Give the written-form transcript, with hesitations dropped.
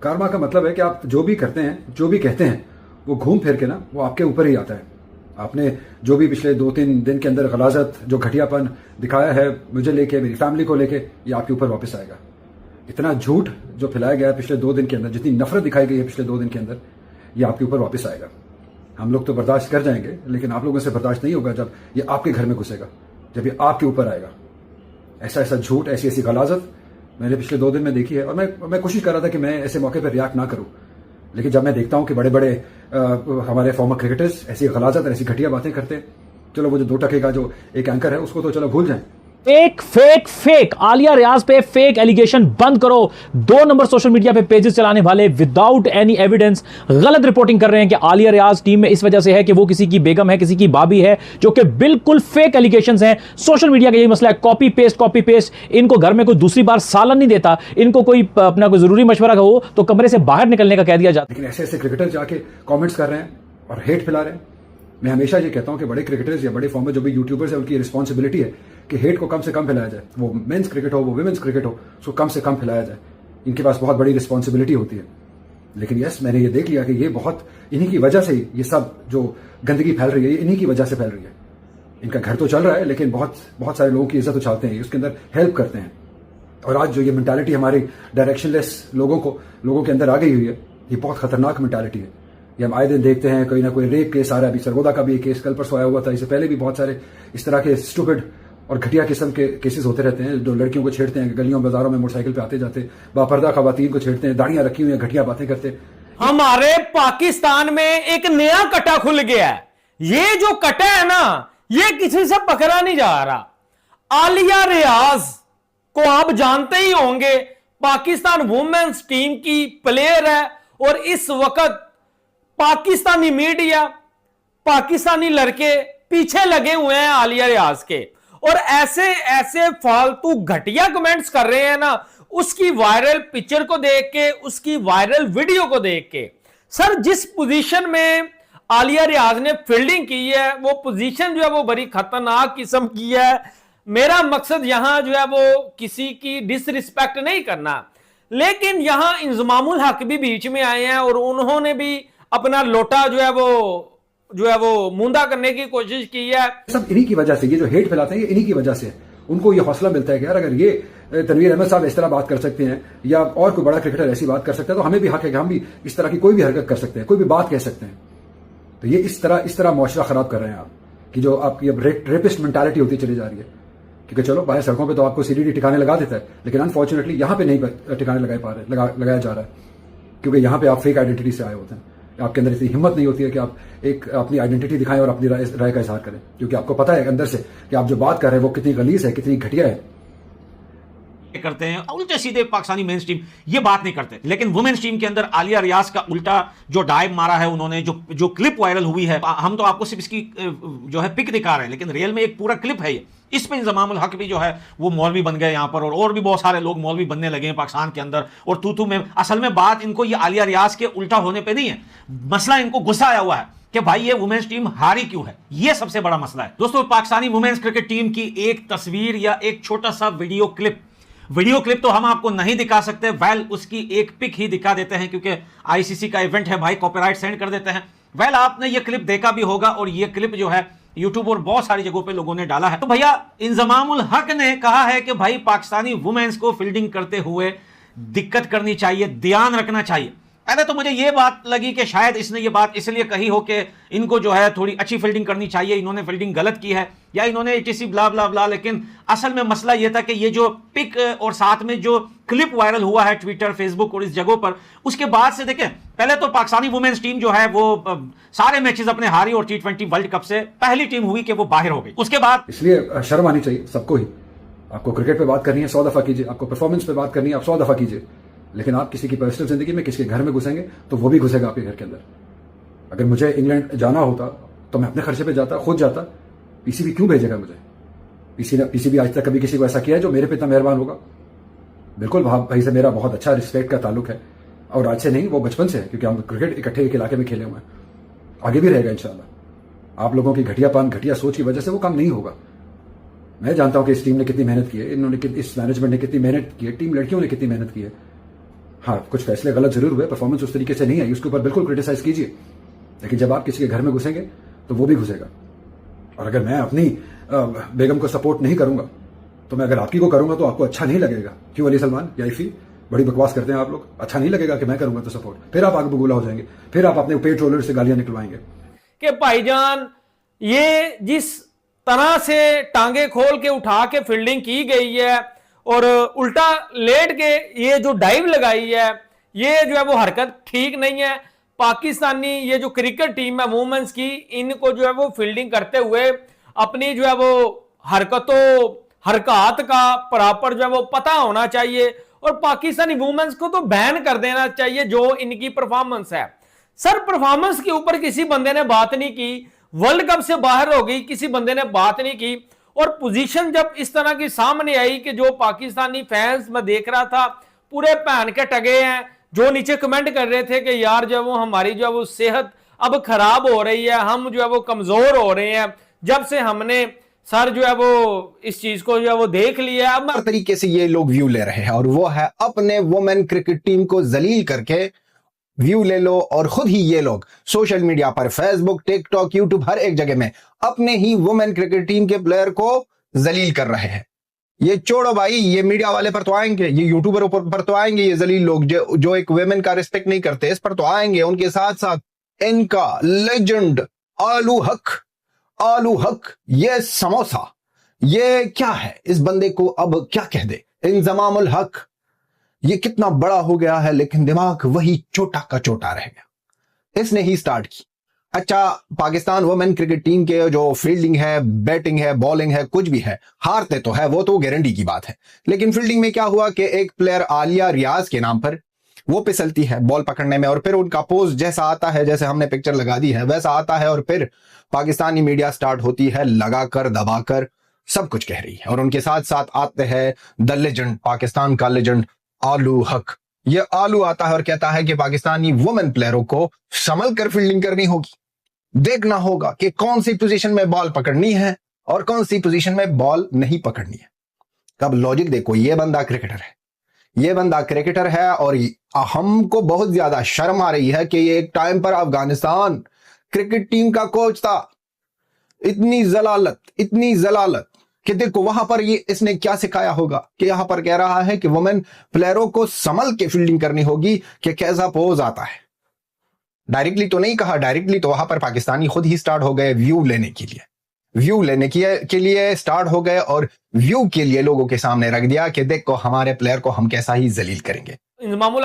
कर्मा का मतलब है कि आप जो भी करते हैं, जो भी कहते हैं, वो घूम फिर के ना वो आपके ऊपर ही आता है। आपने जो भी पिछले 2-3 दिन के अंदर गलाजत, जो घटियापन दिखाया है मुझे लेके, मेरी फैमिली को लेके, ये आपके ऊपर वापस आएगा। इतना झूठ जो फैलाया गया है पिछले 2 दिन के अंदर, जितनी नफरत दिखाई गई है पिछले 2 दिन के अंदर, ये आपके ऊपर वापस आएगा। हम लोग तो बर्दाश्त कर जाएंगे, लेकिन आप लोगों से बर्दाश्त नहीं होगा जब ये आपके घर में घुसेगा, जब ये आपके ऊपर आएगा। ऐसा ऐसा झूठ, ऐसी ऐसी गलाजत मैंने पिछले 2 दिन में देखी है। और मैं कोशिश कर रहा था कि मैं ऐसे मौके पर रिएक्ट ना करूं, लेकिन जब मैं देखता हूं कि बड़े बड़े हमारे फॉर्मर क्रिकेटर्स ऐसी गलाजत और ऐसी घटिया बातें करते हैं, चलो वो जो 2 टके का जो एक एंकर है उसको तो चलो भूल जाएं। फेक आलिया रियाज पे फेक एलिगेशन बंद करो। 2 नंबर सोशल मीडिया पे पेजेस चलाने वाले विदाउट एनी एविडेंस गलत रिपोर्टिंग कर रहे हैं कि आलिया रियाज टीम में इस वजह से है कि वो किसी की बेगम है, किसी की भाभी है, जो कि बिल्कुल फेक एलिगेशंस हैं। सोशल मीडिया का यही मसला है, कॉपी पेस्ट। इनको घर में कोई दूसरी बार सालन नहीं देता, इनको कोई अपना कोई जरूरी मशवरा हो तो कमरे से बाहर निकलने का कह दिया जाता। लेकिन ऐसे ऐसे क्रिकेटर जाके कॉमेंट्स कर रहे हैं और हेट फैला रहे हैं। मैं हमेशा ये कहता हूं कि बड़े क्रिकेटर्स या बड़े फॉर्मर जो भी यूट्यूबर्स है, उनकी रिस्पॉन्सिबिलिटी है कि हेट को कम से कम फैलाया जाए। वो मेंस क्रिकेट हो, वो वुमेन्स क्रिकेट हो, उसको कम से कम फैलाया जाए। इनके पास बहुत बड़ी रिस्पॉन्सिबिलिटी होती है। लेकिन यस, मैंने ये देख लिया कि ये बहुत इन्हीं की वजह से ही ये सब जो गंदगी फैल रही है, इन्हीं की वजह से फैल रही है। इनका घर तो चल रहा है, लेकिन बहुत सारे लोगों की इज्जत उछालते हैं, उसके अंदर हेल्प करते हैं। और आज जो ये मेंटालिटी हमारी डायरेक्शनलेस लोगों के अंदर आ गई हुई है, ये बहुत खतरनाक मेंटालिटी है। ये हम आए दिन देखते हैं, कोई ना कोई रेप केस आ रहा है। अभी सरगोदा का भी एक केस कल परसों आया हुआ था। इससे पहले भी बहुत सारे इस तरह के स्टूपिड और घटिया किस्म के केसेस होते रहते हैं, जो लड़कियों को छेड़ते हैं, गलियों बाजारों में मोटरसाइकिल पे आते जाते, बापर्दा खवातीन को छेड़ते हैं, दाढ़ियां रखी हुई हैं, घटिया बातें करते हैं। हमारे पाकिस्तान में एक नया कटा खुल गया है। ये जो कटा है ना, ये किसी से पकड़ा नहीं जा रहा। आलिया रियाज को आप जानते ही होंगे, पाकिस्तान वुमेन्स टीम की प्लेयर है। और इस वक्त पाकिस्तानी मीडिया, पाकिस्तानी लड़के पीछे लगे हुए हैं आलिया रियाज के, और ऐसे फालतू घटिया कमेंट्स कर रहे हैं ना, उसकी वायरल पिक्चर को देख के, उसकी वायरल वीडियो को देख के। सर, जिस पोजीशन में आलिया रियाज ने फील्डिंग की है, वो पोजीशन जो है वो बड़ी खतरनाक किस्म की है। मेरा मकसद यहां जो है वो किसी की डिसरिस्पेक्ट नहीं करना, लेकिन यहां इंजमामुल हक भी बीच में आए हैं और उन्होंने भी अपना लोटा जो है वो मूंदा करने की कोशिश की है। सब इन्हीं की वजह से, ये जो हेट फैलाते हैं, ये इन्हीं की वजह से। उनको ये हौसला मिलता है कि यार, अगर ये तनवीर अहमद साहब इस तरह बात कर सकते हैं, या और कोई बड़ा क्रिकेटर ऐसी बात कर सकता है, तो हमें भी हक है कि हम भी इस तरह की कोई भी हरकत कर सकते हैं, कोई भी बात कह सकते हैं। तो ये इस तरह मुआशरा खराब कर रहे हैं आप, कि जो आपकी अब रेपिस्ट मेंटालिटी होती चली जा रही है। क्योंकि चलो बाहर सड़कों पे तो आपको सीडीडी ठिकाने लगा देता है, लेकिन अनफॉर्चुनेटली यहां पे नहीं ठिकाने लगाया जा रहा है, क्योंकि यहां पे आप फेक आइडेंटिटी से आए होते हैं। आपके अंदर इतनी हिम्मत नहीं होती है कि आप एक अपनी आइडेंटिटी दिखाएं और अपनी राय का इजहार करें, क्योंकि आपको पता है अंदर से कि आप जो बात कर रहे हैं वो कितनी गलीज है, कितनी घटिया है। करते हैं उल्टे सीधे पाकिस्तानी मेंस टीम ये बात नहीं करते, लेकिन वुमेन्स टीम के अंदर आलिया रियाज का उल्टा जो डाइव मारा है उन्होंने, जो क्लिप वायरल हुई है, हम तो आपको सिर्फ इसकी जो है पिक दिखा रहे हैं, लेकिन रियल में एक पूरा क्लिप है ये। इस पे इंजमामुल हक भी जो है वो मौलवी बन गए यहां पर, और भी बहुत सारे लोग मौलवी बनने लगे हैं पाकिस्तान के अंदर। और तू में असल में बात इनको ये आलिया रियाज के उल्टा होने पे नहीं है, मसला इनको गुस्सा आया हुआ है कि भाई ये वुमेन्स टीम हारी क्यों है। ये सबसे बड़ा मसला है। दोस्तों, पाकिस्तानी वुमेन्स क्रिकेट टीम की एक तस्वीर या एक छोटा सा वीडियो क्लिप तो हम आपको नहीं दिखा सकते, उसकी एक पिक ही दिखा देते हैं, क्योंकि आईसीसी का इवेंट है भाई, कॉपीराइट सेंड कर देते हैं। आपने ये क्लिप देखा भी होगा, और ये क्लिप जो है यूट्यूब और बहुत सारी जगहों पे लोगों ने डाला है। तो भैया, इंजमामुल हक ने कहा है कि भाई पाकिस्तानी वुमेन्स को फील्डिंग करते हुए दिक्कत करनी चाहिए, ध्यान रखना चाहिए। पहले तो मुझे ये बात लगी कि शायद इसने ये बात इसलिए कही हो कि इनको जो है थोड़ी अच्छी फील्डिंग करनी चाहिए, इन्होंने फील्डिंग गलत की है, या इन्होंने एटीसी ब्ला ब्ला ब्ला। लेकिन असल में मसला ये था कि ये जो पिक और साथ में जो क्लिप वायरल हुआ है ट्विटर, फेसबुक और इस जगहों पर, उसके बाद से देखें, पहले तो पाकिस्तानी वुमेन्स टीम जो है वो सारे मैचेस अपने हारी, और T20 वर्ल्ड कप से पहली टीम हुई कि वो बाहर हो गई। उसके बाद इसलिए शर्म आनी चाहिए सबको ही। आपको क्रिकेट पे बात करनी है 100 दफा कीजिए, आपको परफॉर्मेंस पे बात करनी है आप 100 दफा कीजिए, लेकिन आप किसी की पर्सनल जिंदगी में, किसी के घर में घुसेंगे तो वो भी घुसेगा आपके घर के अंदर। अगर मुझे इंग्लैंड जाना होता तो मैं अपने खर्चे पे जाता, खुद जाता। पीसीबी क्यों भेजेगा मुझे? पीसीबी आज तक कभी किसी को ऐसा किया है जो मेरे पे इतना मेहरबान होगा? बिल्कुल, भाई से मेरा बहुत अच्छा रिस्पेक्ट का ताल्लुक है, और आज से नहीं, वो बचपन से है, क्योंकि हम क्रिकेट इकट्ठे एक इलाके में खेले हुए हैं। आगे भी रहेगा इंशाल्लाह। आप लोगों की घटिया सोच की वजह से वो काम नहीं होगा। मैं जानता हूं कि इस टीम ने कितनी मेहनत की है, इस मैनेजमेंट ने कितनी मेहनत की है, टीम लड़कियों ने कितनी मेहनत की है। हाँ, कुछ फैसले गलत जरूर हुए, परफॉर्मेंस उस तरीके से नहीं आई, उसके ऊपर बिल्कुल क्रिटिसाइज कीजिए, लेकिन जब आप किसी के घर में घुसेंगे तो वो भी घुसेगा। और अगर मैं अपनी बेगम को सपोर्ट नहीं करूंगा तो मैं अगर आपकी को करूंगा तो आपको अच्छा नहीं लगेगा। क्यों अली सलमान या इफी, बड़ी बकवास करते हैं आप लोग। अच्छा नहीं लगेगा कि मैं करूंगा तो सपोर्ट, फिर आप आगे बगूला हो जाएंगे, फिर आप अपने पेट रोलर से गालियां निकलवाएंगे कि भाईजान ये जिस तरह से टांगे खोल के उठा के फील्डिंग की गई है और उल्टा लेट के ये जो डाइव लगाई है, ये जो है वो हरकत ठीक नहीं है। पाकिस्तानी ये जो क्रिकेट टीम है वुमेन्स की, इनको जो है वो फील्डिंग करते हुए अपनी जो है वो हरकत का प्रॉपर जो है वो पता होना चाहिए और पाकिस्तानी वुमेन्स को तो बैन कर देना चाहिए जो इनकी परफॉर्मेंस है। सर, परफॉर्मेंस के ऊपर किसी बंदे ने बात नहीं की, वर्ल्ड कप से बाहर हो गई, किसी बंदे ने बात नहीं की। और पोजीशन जब इस तरह की सामने आई कि जो पाकिस्तानी फैंस मैं देख रहा था पूरे पहन के टगे हैं, जो नीचे कमेंट कर रहे थे कि यार जो है वो हमारी जो है वो सेहत अब खराब हो रही है, हम जो है वो कमजोर हो रहे हैं जब से हमने सर जो है वो इस चीज को जो है वो देख लिया। अब हर तरीके से ये लोग व्यू ले रहे हैं और वो है अपने वुमेन क्रिकेट टीम को जलील करके व्यू ले लो। और खुद ही ये लोग सोशल मीडिया पर फेसबुक, टिकटॉक, यूट्यूब हर एक जगह में अपने ही वुमेन क्रिकेट टीम के प्लेयर को जलील कर रहे हैं। ये छोड़ो भाई, ये मीडिया वाले पर तो आएंगे, ये यूट्यूबर पर तो आएंगे, ये जलील लोग जो एक वुमेन का रिस्पेक्ट नहीं करते इस पर तो आएंगे। उनके साथ साथ इनका लेजेंड आलू हक ये समोसा, ये क्या है, इस बंदे को अब क्या कह दे, इंजमामुल हक, ये कितना बड़ा हो गया है लेकिन दिमाग वही छोटा का छोटा रह गया। इसने ही स्टार्ट की। अच्छा, पाकिस्तान वुमेन क्रिकेट टीम के जो फील्डिंग है, बैटिंग है, बॉलिंग है, कुछ भी है, हारते तो है वो तो गारंटी की बात है, लेकिन फील्डिंग में क्या हुआ कि एक प्लेयर आलिया रियाज के नाम पर वो फिसलती है बॉल पकड़ने में और फिर उनका पोज जैसा आता है, जैसे हमने पिक्चर लगा दी है वैसा आता है और फिर पाकिस्तानी मीडिया स्टार्ट होती है लगाकर दबाकर सब कुछ कह रही है। और उनके साथ साथ आते हैं द लेजेंड, पाकिस्तान का लेजेंड आलू हक। ये आलू आता है और कहता है कि पाकिस्तानी वुमेन प्लेयरों को संभल कर फील्डिंग करनी होगी, देखना होगा कि कौन सी पोजीशन में बॉल पकड़नी है और कौन सी पोजीशन में बॉल नहीं पकड़नी है। अब लॉजिक देखो, ये बंदा क्रिकेटर है और हमको बहुत ज्यादा शर्म आ रही है कि ये एक टाइम पर अफगानिस्तान क्रिकेट टीम का कोच था। इतनी जलालत कि देखो वहां पर ये इसने क्या सिखाया होगा कि यहां पर कह रहा है कि वुमेन प्लेयरों को संभल के फील्डिंग करनी होगी कि कैसा पोज आता है। डायरेक्टली तो नहीं कहा, डायरेक्टली तो वहां पर पाकिस्तानी खुद ही स्टार्ट हो गए व्यू लेने के लिए स्टार्ट हो गए और व्यू के लिए लोगों के सामने रख दिया कि देखो हमारे प्लेयर को हम कैसा ही जलील करेंगे। इंजमामुल